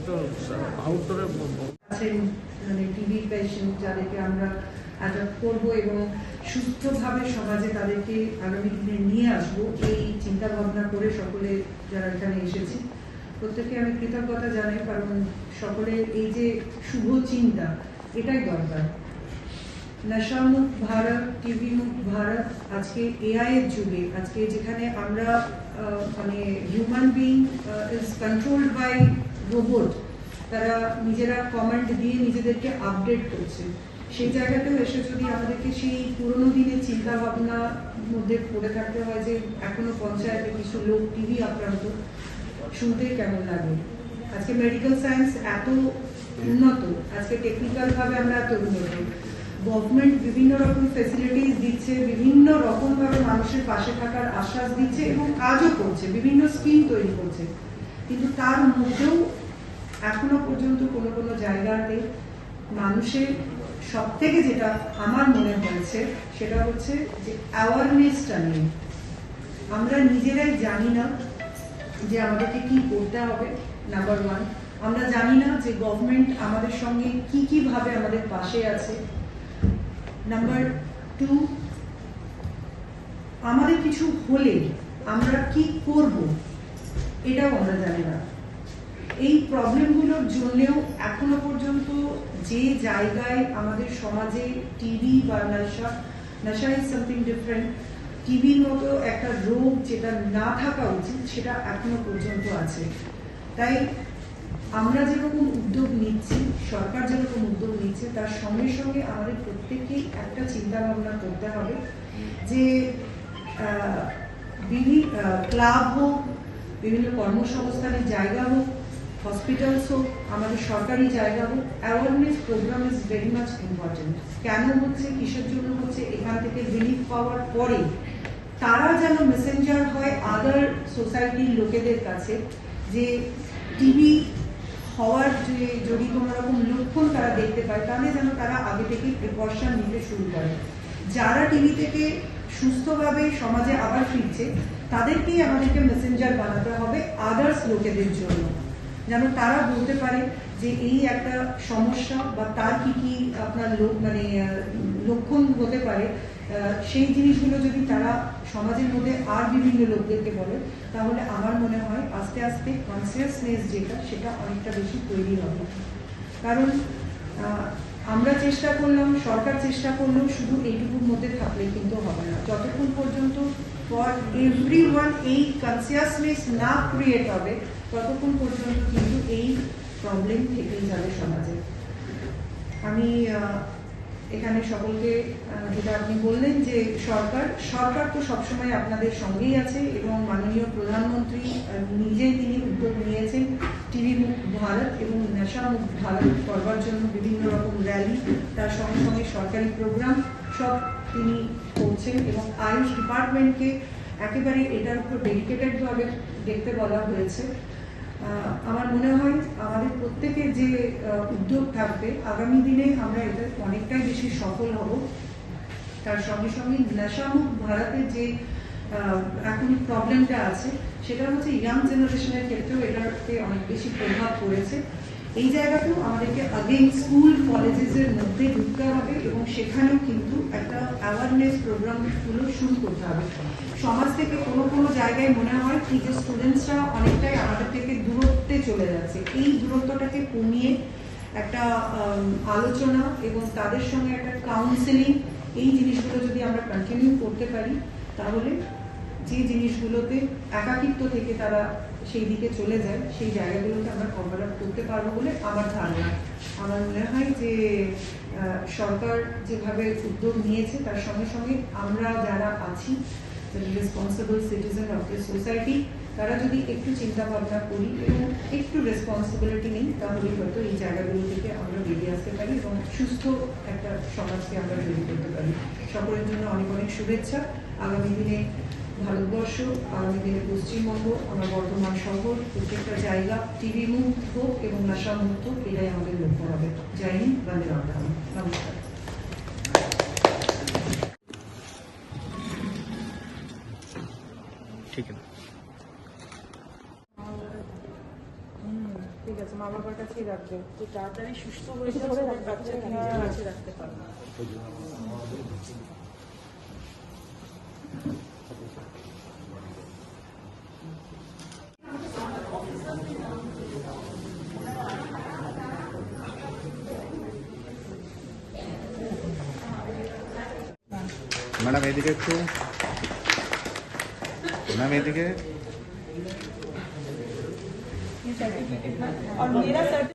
তো আউটডোরে আছেন মানে টিবি পেশেন্ট যাদেরকে আমরা অ্যাডপ্ট করবো এবং সুস্থভাবে সমাজে তাদেরকে আগামী দিনে নিয়ে আসবো এই চিন্তা ভাবনা করে সকলে যারা এখানে এসেছি প্রত্যেককে আমি কৃতজ্ঞতা জানাই, কারণ সকলের এই যে শুভ চিন্তা এটাই দরকার। নেশামুক্ত ভারত, টিবি মুক্ত ভারত, আজকে এআই এর যুগে, আজকে যেখানে আমরা মানে human being is controlled by robot, তারা নিজেরা কমেন্ট দিয়ে নিজেদেরকে আপডেট করছে, সেই জায়গাতেও এসে যদি আমাদেরকে সেই পুরোনো দিনের চিন্তা ভাবনার মধ্যে পড়ে থাকতে হয় যে এখনো পঞ্চায়েতে কিছু লোক টিবি আক্রান্ত, শুনতে কেমন লাগে। আজকে মেডিকেল সায়েন্স এত উন্নত, আজকে টেকনিক্যাল ভাবে আমরা এত উন্নত, গভর্নমেন্ট বিভিন্ন রকম ফেসিলিটিস দিচ্ছে, বিভিন্ন রকম ভাবে মানুষের পাশে থাকার আশ্বাস দিচ্ছে এবং কাজও করছে, বিভিন্ন স্কিম তৈরি করছে, কিন্তু তার মধ্যেও এখনো পর্যন্ত কোনো কোনো জায়গাতে মানুষের সব থেকে যেটা আমার মনে হয়েছে সেটা হচ্ছে যে অ্যাওয়ারনেসটা নেই। আমরা নিজেরাই জানি না যে আমাদেরকে কি করতে হবে, নাম্বার ওয়ান। আমরা জানি না যে গভর্নমেন্ট আমাদের সঙ্গে কি কি ভাবে আমাদের পাশে আছে। নাম্বার টু, আমাদের কিছু হলে আমরা কি করব এটাও আমরা জানি না। এই প্রবলেমগুলোর জন্যেও এখনো পর্যন্ত যে জায়গায় আমাদের সমাজে টিবি বা নেশা ইজ সামথিং ডিফারেন্ট, টিবির মতো একটা রোগ যেটা না থাকা উচিত সেটা এখনো পর্যন্ত আছে। তাই আমরা যেরকম উদ্যোগ নিচ্ছি, সরকার যেরকম উদ্যোগ নিচ্ছে, তার সঙ্গে সঙ্গে আমাদের প্রত্যেককেই একটা চিন্তা ভাবনা করতে হবে যে বিভিন্ন ক্লাব হোক, বিভিন্ন কর্মসংস্থানের জায়গা হোক, হসপিটালস হোক, আমাদের সরকারি জায়গা হোক, awareness programme is very much important. কেন হচ্ছে, কিসের জন্য হচ্ছে, এখান থেকে রিলিফ পাওয়ার পরে তারা যেন মেসেঞ্জার হয় আদার সোসাইটির লোকেদের কাছে, যে টিবি হওয়ার যে যদি কোনো রকম লক্ষণ তারা দেখতে পায় তাহলে যেন তারা আগে থেকে প্রিকশন নিতে শুরু করে। যারা টিবি থেকে সুস্থভাবে সমাজে আবার ফিরছে তাদেরকেই আমাদেরকে মেসেঞ্জার বানাতে হবে আদার্স লোকেদের জন্য, যেন তারা বলতে পারে যে এই একটা সমস্যা বা তার কি কি আপনার লক্ষণ হতে পারে, সেই জিনিসগুলো যদি তারা সমাজের মধ্যে আর বিভিন্ন লোকদেরকে বলে তাহলে আমার মনে হয় আস্তে আস্তে কনসিয়াসনেস যেটা সেটা অনেকটা বেশি তৈরি হবে। কারণ আমরা চেষ্টা করলাম, সরকার চেষ্টা করলেও শুধু এইটুকুর মধ্যে থাকলে কিন্তু হবে না। যতক্ষণ পর্যন্ত ফর এভরিওয়ান এই কনসিয়াসনেস না ক্রিয়েট হবে ততক্ষণ পর্যন্ত কিন্তু এই প্রবলেম থেকেই যাবে সমাজে। আমি এখানে সকলকে যেটা আপনি বললেন যে সরকার তো সবসময় আপনাদের সঙ্গেই আছে এবং মাননীয় প্রধানমন্ত্রী নিজেই তিনি উদ্যোগ নিয়েছেন টিবি মুক্ত ভারত এবং নেশা মুক্ত ভারত করবার জন্য বিভিন্ন রকম র্যালি, তার সঙ্গে সঙ্গে সরকারি প্রোগ্রাম সব তিনি করছেন এবং আয়ুষ ডিপার্টমেন্টকে একেবারে এটার উপর ডেডিকেটেড ভাবে দেখতে বলা হয়েছে। আমার মনে হয় আমাদের প্রত্যেকের যে উদ্যোগ থাকবে আগামী দিনে আমরা এটা অনেকটাই বেশি সফল হব। তার সঙ্গে সঙ্গে নেশামুক্ত ভারতের যে এখন প্রবলেমটা আছে সেটা হচ্ছে ইয়াং জেনারেশনের ক্ষেত্রেও এটাতে অনেক বেশি প্রভাব পড়েছে। এই জায়গাতেও আমাদেরকে আগেইন স্কুল কলেজেসের মধ্যে ঢুকতে হবে এবং সেখানেও কিন্তু একটা অ্যাওয়ারনেস প্রোগ্রামগুলো শুরু করতে হবে। সমাজ থেকে কোনো কোনো জায়গায় মনে হয় কি যে স্টুডেন্টসরা অনেকটাই আমাদের থেকে দূরত্বে চলে যাচ্ছে, এই দূরত্বটাকে কমিয়ে একটা আলোচনা এবং তাদের সঙ্গে একটা কাউন্সেলিং, এই জিনিসগুলো যদি আমরা কন্টিনিউ করতে পারি তাহলে যে জিনিসগুলোতে একাকিত্ব থেকে তারা সেই দিকে চলে যায় সেই জায়গাগুলোকে আমরা কভার আপ করতে পারবো বলে আমার ধারণা। আমার মনে হয় যে সরকার যেভাবে উদ্যোগ নিয়েছে তার সঙ্গে সঙ্গে আমরা যারা আছি responsible citizen of the society তারা যদি একটু চিন্তা ভাবনা করি এবং একটু রেসপন্সিবিলিটি নিই তাহলে হয়তো এই জায়গাগুলো থেকে আমরা বেরিয়ে আসতে পারি এবং সুস্থ একটা সমাজকে আমরা তৈরি করতে পারি। সকলের জন্য অনেক অনেক শুভেচ্ছা। আগামী দিনে ভারতবর্ষ, আগামী দিনে পশ্চিমবঙ্গ, আমার বর্ধমান শহর, প্রত্যেকটা জায়গা টিবি মুক্ত হোক এবং নেশা মুক্ত, এটাই আমাদের লক্ষ্য হবে। জয় হিন্দ, বন্দে মাতরম। নমস্কার। ठीक है। ঠিক আছে, মা বাবার কাছেই রাখবে। তো তাড়াতাড়ি সুস্থ হয়ে একটু যাও, ধরে তোমার রাখবে, বাচ্চাকে হ্যাঁ। নিজের কাছে রাখতে পারো। मैडम एदिके एकटू मैम एदिके ये सर्टिफिकेट और मेरा सर्टिफिकेट